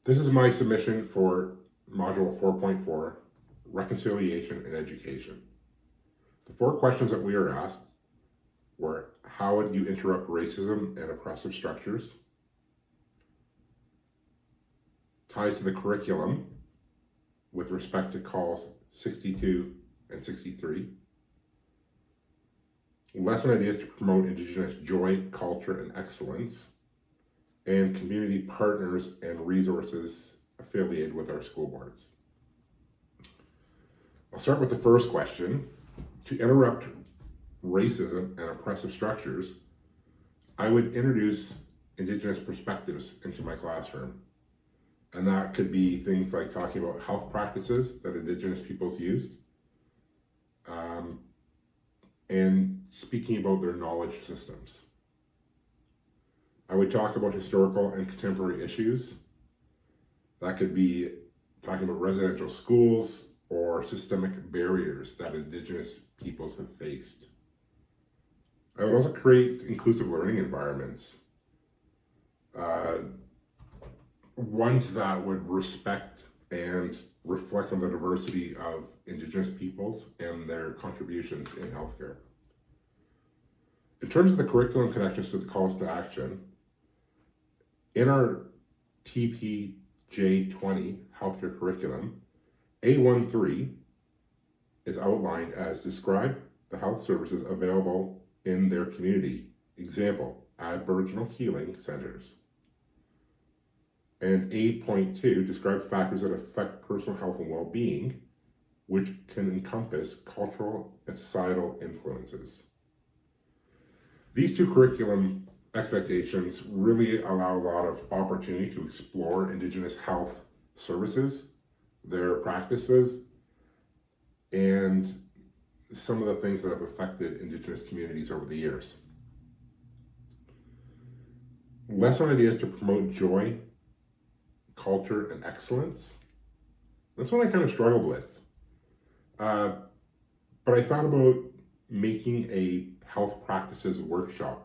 This is my submission for Module 4.4, Reconciliation and Education. The 4 questions that we were asked were: how would you interrupt racism and oppressive structures? Ties to the curriculum with respect to calls 62 and 63. Lesson ideas to promote Indigenous joy, culture, and excellence. And community partners and resources affiliated with our school boards. I'll start with the first question. To interrupt racism and oppressive structures, I would introduce Indigenous perspectives into my classroom. And that could be things like talking about health practices that Indigenous peoples used, and speaking about their knowledge systems. I would talk about historical and contemporary issues. That could be talking about residential schools or systemic barriers that Indigenous peoples have faced. I would also create inclusive learning environments, ones that would respect and reflect on the diversity of Indigenous peoples and their contributions in healthcare. In terms of the curriculum connections to the calls to action, in our TPJ20 healthcare curriculum, A13 is outlined as describe the health services available in their community. Example, Aboriginal healing centers. And A.2 describe factors that affect personal health and well-being, which can encompass cultural and societal influences. These 2 curriculum expectations really allow a lot of opportunity to explore Indigenous health services, their practices, and some of the things that have affected Indigenous communities over the years. Lesson ideas to promote joy, culture, and excellence. That's what I kind of struggled with. But I thought about making a health practices workshop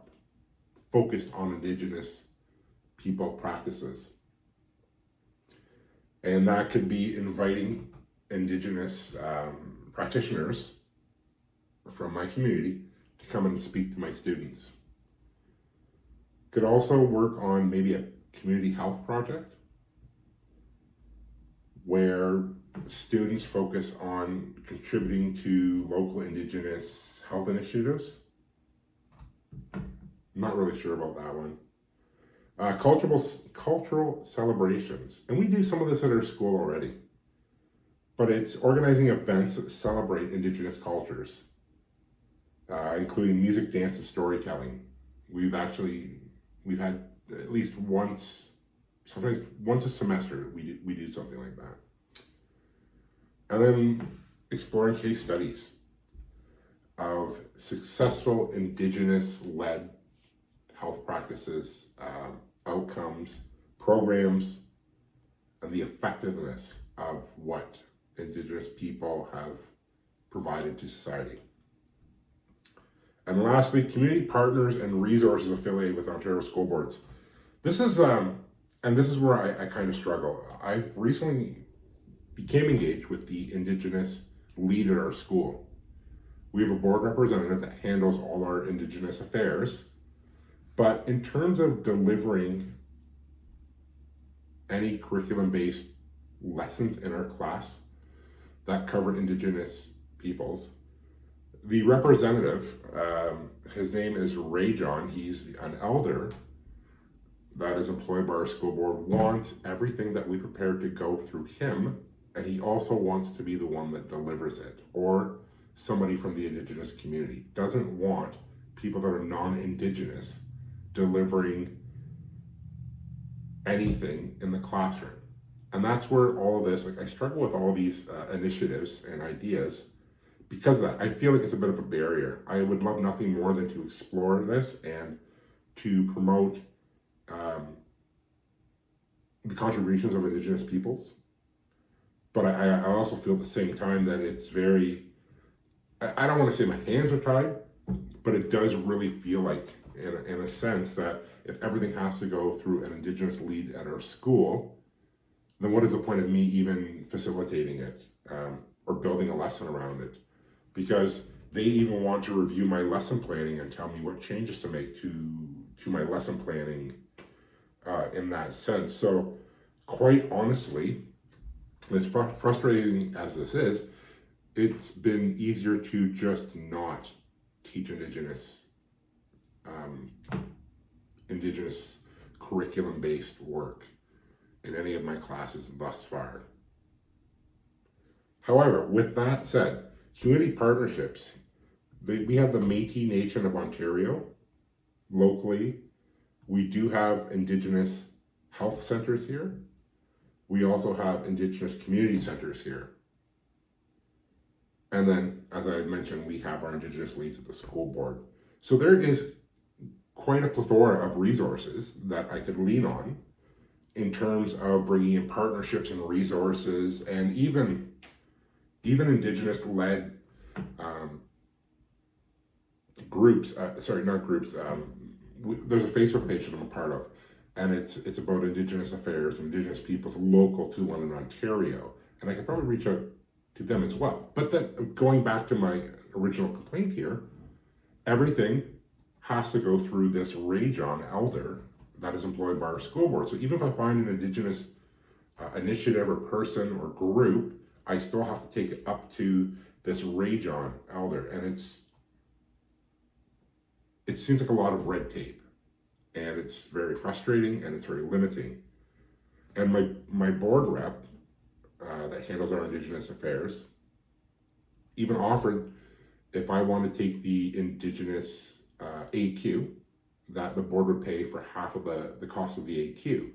focused on Indigenous people practices. And that could be inviting Indigenous practitioners from my community to come and speak to my students. Could also work on maybe a community health project where students focus on contributing to local Indigenous health initiatives. I'm not really sure about that one. Cultural celebrations, and we do some of this at our school already, but it's organizing events that celebrate Indigenous cultures, including music, dance, and storytelling. We've had at least once, sometimes once a semester, we do something like that. And then exploring case studies of successful Indigenous-led health practices, outcomes, programs, and the effectiveness of what Indigenous people have provided to society. And lastly, community partners and resources affiliated with Ontario school boards. This is where I kind of struggle. I've recently became engaged with the Indigenous lead at our school. We have a board representative that handles all our Indigenous affairs. But in terms of delivering any curriculum-based lessons in our class that cover Indigenous peoples, the representative, his name is Ray John, he's an elder that is employed by our school board, wants everything that we prepare to go through him, and he also wants to be the one that delivers it, or somebody from the Indigenous community. Doesn't want people that are non-Indigenous delivering anything in the classroom. And that's where all of this, I struggle with all these initiatives and ideas because of that. I feel like it's a bit of a barrier. I would love nothing more than to explore this and to promote the contributions of Indigenous peoples. But I also feel at the same time that it's very, I don't want to say my hands are tied, but it does really feel like, in a sense, that if everything has to go through an Indigenous lead at our school, then what is the point of me even facilitating it or building a lesson around it? Because they even want to review my lesson planning and tell me what changes to make to my lesson planning in that sense. So quite honestly, as frustrating as this is, it's been easier to just not teach Indigenous curriculum-based work in any of my classes thus far. However, with that said, community partnerships, we have the Métis Nation of Ontario locally. We do have Indigenous health centers here. We also have Indigenous community centers here. And then, as I mentioned, we have our Indigenous leads at the school board. So there is quite a plethora of resources that I could lean on in terms of bringing in partnerships and resources, and even Indigenous-led groups. Not groups. There's a Facebook page that I'm a part of, and it's about Indigenous affairs and Indigenous peoples local to London, Ontario. And I could probably reach out to them as well. But then, going back to my original complaint here, everything has to go through this Rajon elder that is employed by our school board. So even if I find an Indigenous initiative or person or group, I still have to take it up to this Rajon elder. And it seems like a lot of red tape, and it's very frustrating and it's very limiting. And my board rep that handles our Indigenous affairs even offered, if I want to take the Indigenous AQ, that the board would pay for half of the cost of the AQ.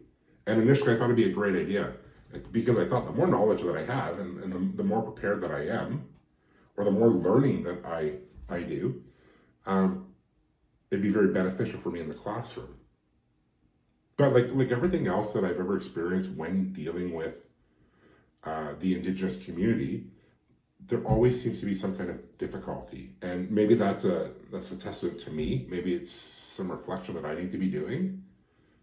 And initially I thought it'd be a great idea, because I thought the more knowledge that I have and the more prepared that I am, or the more learning that I do, it'd be very beneficial for me in the classroom. But like everything else that I've ever experienced when dealing with the Indigenous community, there always seems to be some kind of difficulty. And maybe that's a testament to me. Maybe it's some reflection that I need to be doing.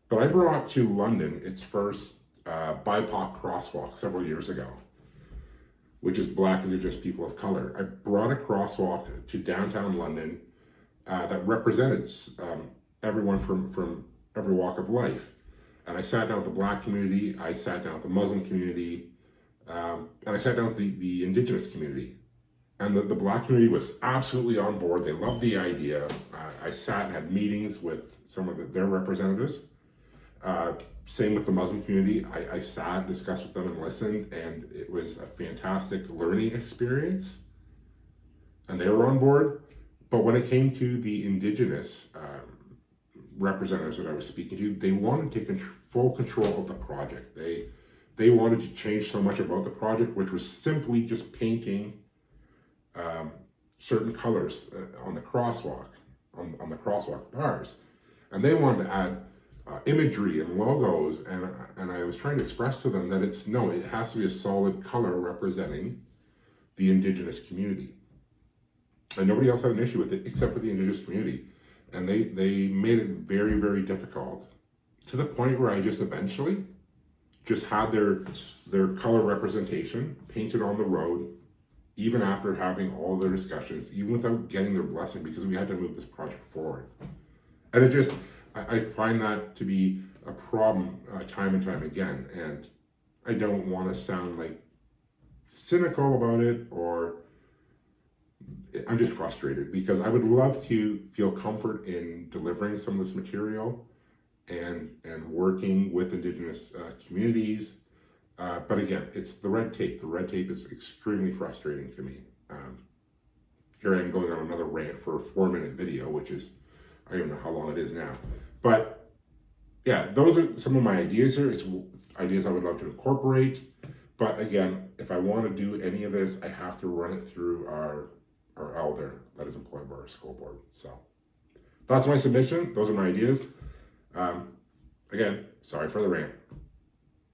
But I brought to London its first BIPOC crosswalk several years ago, which is Black Indigenous People of Color. I brought a crosswalk to downtown London that represented everyone from every walk of life. And I sat down with the Black community, I sat down with the Muslim community, and I sat down with the Indigenous community. And the Black community was absolutely on board. They loved the idea. I sat and had meetings with some of their representatives. Same with the Muslim community. I sat, discussed with them, and listened, and it was a fantastic learning experience. And they were on board. But when it came to the Indigenous representatives that I was speaking to, they wanted to take full control of the project. They wanted to change so much about the project, which was simply just painting certain colors on the crosswalk, on the crosswalk bars. And they wanted to add imagery and logos, and I was trying to express to them that it has to be a solid color representing the Indigenous community. And nobody else had an issue with it except for the Indigenous community. And they made it very, very difficult, to the point where I just eventually just had their color representation painted on the road, even after having all their discussions, even without getting their blessing, because we had to move this project forward. And I find that to be a problem time and time again. And I don't want to sound like cynical about it, or I'm just frustrated, because I would love to feel comfort in delivering some of this material and working with Indigenous communities. But again, it's the red tape. The red tape is extremely frustrating to me. Here I am going on another rant for a 4-minute video, which is, I don't know how long it is now. But yeah, those are some of my ideas here. It's ideas I would love to incorporate. But again, if I want to do any of this, I have to run it through our elder that is employed by our school board. So that's my submission. Those are my ideas. Again, sorry for the rant.